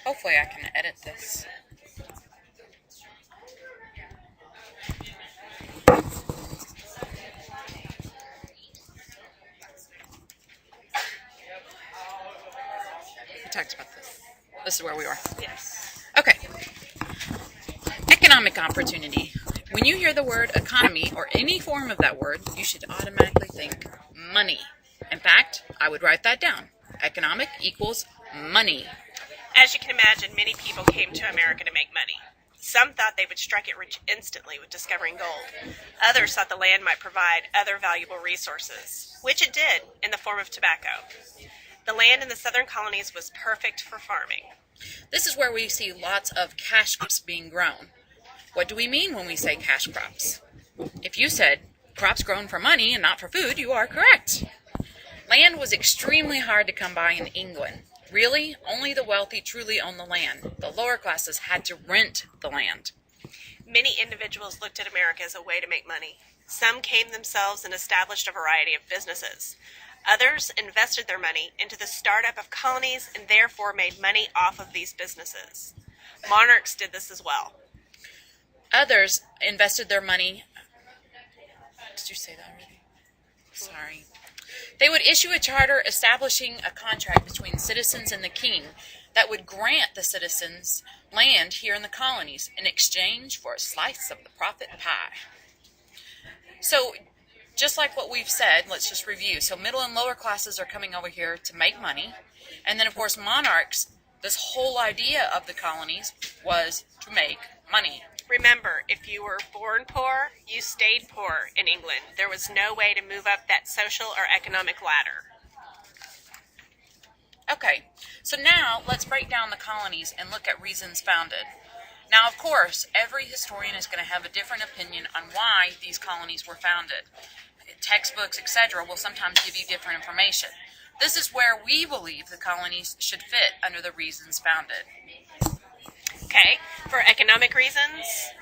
Hopefully I can edit this. We talked about this. This is where we are. Yes. Okay. Economic opportunity. When you hear the word economy or any form of that word, you should automatically think money. In fact, I would write that down. Economic equals money. As you can imagine, many people came to America to make money. Some thought they would strike it rich instantly with discovering gold. Others thought the land might provide other valuable resources, which it did in the form of tobacco. The land in the southern colonies was perfect for farming. This is where we see lots of cash crops being grown. What do we mean when we say cash crops? If you said crops grown for money and not for food, you are correct. Land was extremely hard to come by in England. Really, only the wealthy truly owned the land. The lower classes had to rent the land. Many individuals looked at America as a way to make money. Some came themselves and established a variety of businesses. Others invested their money into the startup of colonies and therefore made money off of these businesses. Monarchs did this as well. Others invested their money. Did you say that already? Sorry. They would issue a charter establishing a contract between citizens and the king that would grant the citizens land here in the colonies in exchange for a slice of the profit pie. So, just like what we've said, let's just review. So middle and lower classes are coming over here to make money. And then, of course, monarchs, this whole idea of the colonies was to make money. Remember, if you were born poor, you stayed poor in England. There was no way to move up that social or economic ladder. Okay, so now let's break down the colonies and look at reasons founded. Now, of course, every historian is going to have a different opinion on why these colonies were founded. Textbooks, etc., will sometimes give you different information. This is where we believe the colonies should fit under the reasons founded. Okay, for economic reasons,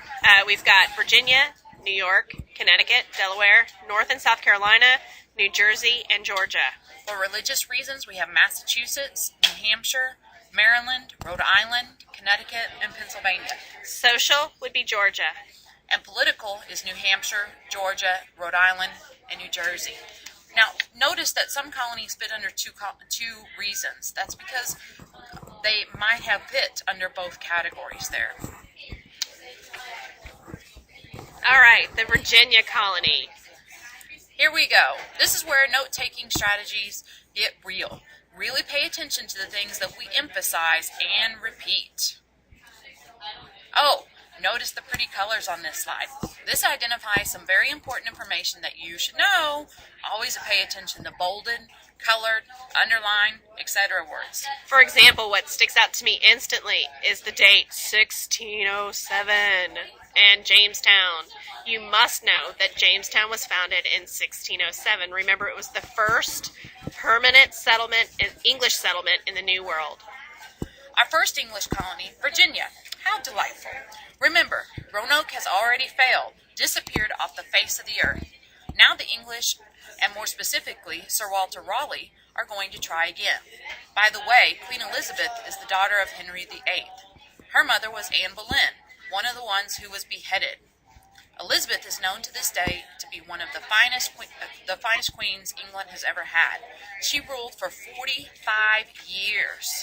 we've got Virginia, New York, Connecticut, Delaware, North and South Carolina, New Jersey, and Georgia. For religious reasons, we have Massachusetts, New Hampshire, Maryland, Rhode Island, Connecticut, and Pennsylvania. Social would be Georgia. And political is New Hampshire, Georgia, Rhode Island, and New Jersey. Now, notice that some colonies fit under two reasons. That's because they might have fit under both categories there. All right, the Virginia colony. Here we go. This is where note-taking strategies get real. Really pay attention to the things that we emphasize and repeat. Oh, notice the pretty colors on this slide. This identifies some very important information that you should know. Always pay attention to bolded, colored, underlined, etc. words. For example, what sticks out to me instantly is the date 1607 and Jamestown. You must know that Jamestown was founded in 1607. Remember, it was the first permanent settlement, English settlement in the New World. Our first English colony, Virginia. How delightful. Remember, Roanoke has already failed, disappeared off the face of the earth. Now the English, and more specifically Sir Walter Raleigh, are going to try again. By the way, Queen Elizabeth is the daughter of Henry VIII. Her mother was Anne Boleyn, one of the ones who was beheaded. Elizabeth is known to this day to be one of the finest queens England has ever had. She ruled for 45 years.